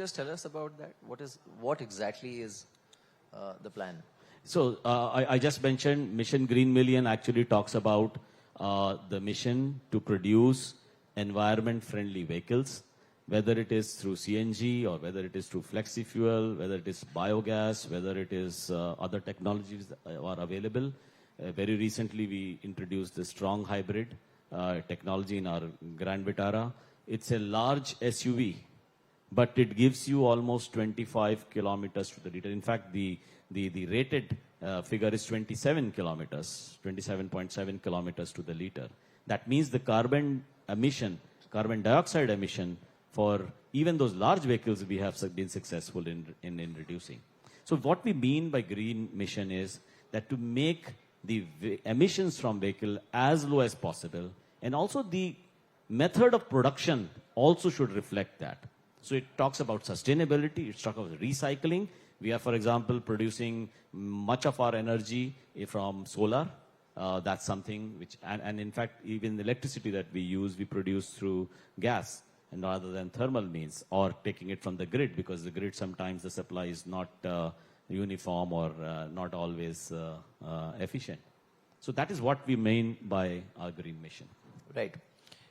just tell us about that? What exactly is the plan? So I just mentioned Mission Green Million actually talks about the mission to produce environment-friendly vehicles, whether it is through CNG or whether it is through flexi fuel, whether it is biogas, whether it is other technologies that are available. Very recently, we introduced the strong hybrid technology in our Grand Vitara. It's a large SUV, but it gives you almost 25 kilometers to the liter. In fact, the rated figure is 27 kilometers, 27.7 kilometers to the liter. That means the carbon dioxide emission for even those large vehicles we have been successful in reducing. So what we mean by green mission is that to make the emissions from vehicle as low as possible, and also the method of production also should reflect that. So it talks about sustainability, it talks about recycling. We are, for example, producing much of our energy from solar. That's something which, and in fact, even the electricity that we use, we produce through gas and rather than thermal means, or taking it from the grid, because the grid sometimes the supply is not uniform or not always efficient. So that is what we mean by our green mission. Right.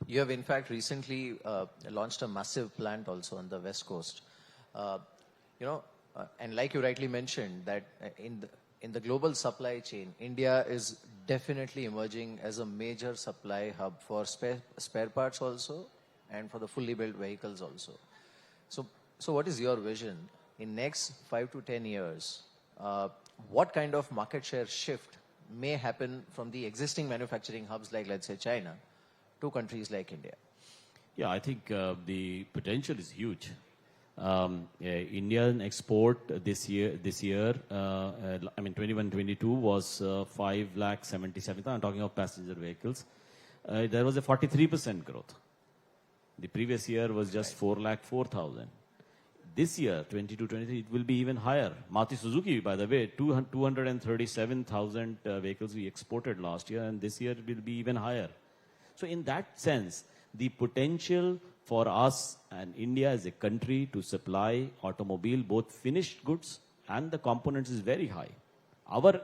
You have in fact recently launched a massive plant also on the West Coast. And like you rightly mentioned, that in the global supply chain, India is definitely emerging as a major supply hub for spare parts also, and for the fully built vehicles also. So what is your vision in next 5 to 10 years? What kind of market share shift may happen from the existing manufacturing hubs like, let's say, China to countries like India? Yeah, I think the potential is huge. Indian export this year, I mean 21-22 was 5,77,000. I'm talking of passenger vehicles. There was a 43% growth. The previous year was just 4,04,000. This year, 22-23, it will be even higher. Maruti Suzuki, by the way, 237,000 vehicles we exported last year, and this year it will be even higher. So in that sense, the potential for us and India as a country to supply automobile, both finished goods and the components, is very high. Our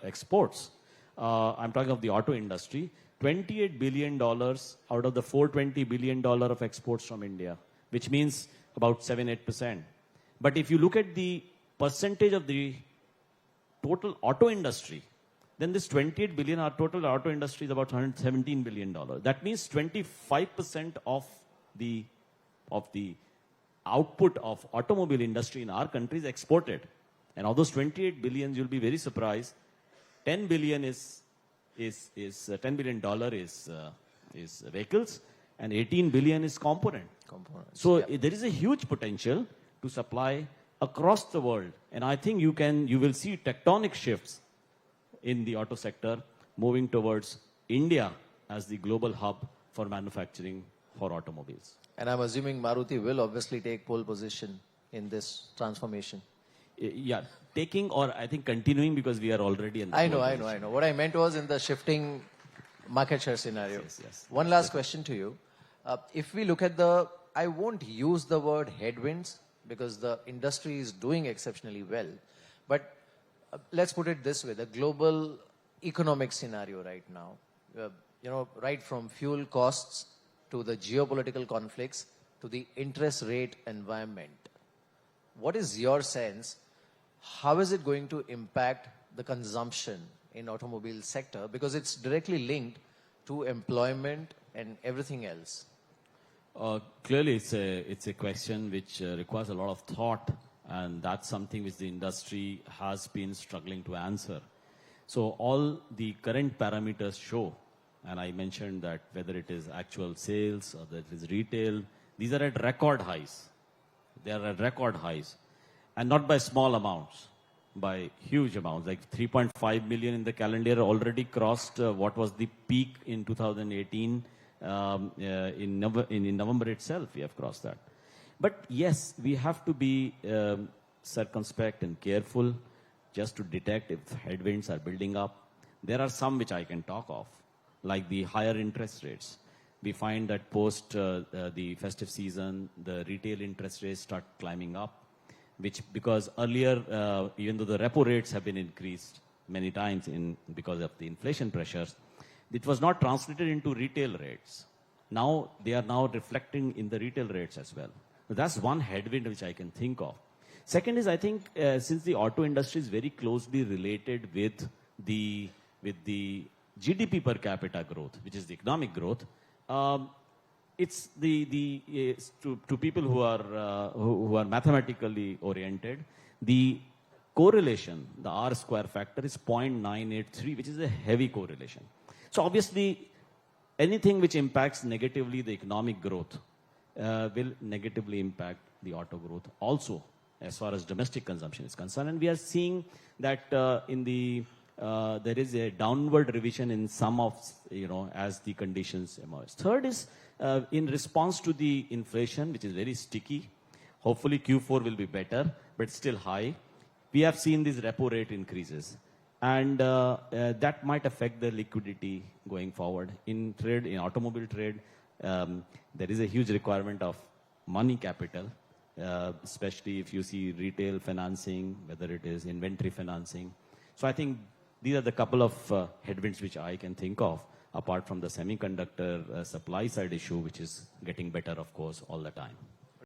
exports, I'm talking of the auto industry, $28 billion out of the $420 billion of exports from India, which means about 7-8%. But if you look at the percentage of the total auto industry, then this 28 billion, our total auto industry is about $117 billion. That means 25% of the output of automobile industry in our country is exported. And of those 28 billions, you'll be very surprised, $10 billion is $10 billion is vehicles, and 18 billion is components. So there is a huge potential to supply across the world, and I think you will see tectonic shifts in the auto sector moving towards India as the global hub for manufacturing for automobiles. And I'm assuming Maruti will obviously take pole position in this transformation. Yeah, taking, or I think continuing, because we are already in the I know. What I meant was in the shifting market share scenario. Yes. One last question to you. If we look at I won't use the word headwinds because the industry is doing exceptionally well. But let's put it this way, the global economic scenario right now, right from fuel costs to the geopolitical conflicts to the interest rate environment. What is your sense? How is it going to impact the consumption in automobile sector? Because it's directly linked to employment and everything else. Clearly, it's a question which requires a lot of thought, and that's something which the industry has been struggling to answer. So all the current parameters show, and I mentioned that whether it is actual sales or that it is retail, these are at record highs. They are at record highs, and not by small amounts, by huge amounts, like 3.5 million in the calendar year already crossed what was the peak in 2018. In November itself, we have crossed that. But yes, we have to be circumspect and careful just to detect if headwinds are building up. There are some which I can talk of, like the higher interest rates. we find that post the festive season, the retail interest rates start climbing up, which because earlier, even though the repo rates have been increased many times because of the inflation pressures, it was not translated into retail rates. Now they are now reflecting in the retail rates as well. So that's one headwind which I can think of. Second is, I think, since the auto industry is very closely related with the GDP per capita growth, which is the economic growth, it's to people who are mathematically oriented, the correlation, the R square factor is 0.983, which is a heavy correlation. So obviously, anything which impacts negatively the economic growth will negatively impact the auto growth also, as far as domestic consumption is concerned. And we are seeing that there is a downward revision in some of, as the conditions emerge. Third is in response to the inflation, which is very sticky. Hopefully Q4 will be better, but still high. We have seen these repo rate increases. And that might affect the liquidity going forward. In trade, in automobile trade, there is a huge requirement of money capital, especially if you see retail financing, whether it is inventory financing. So I think these are the couple of headwinds which I can think of, apart from the semiconductor supply side issue, which is getting better, of course, all the time.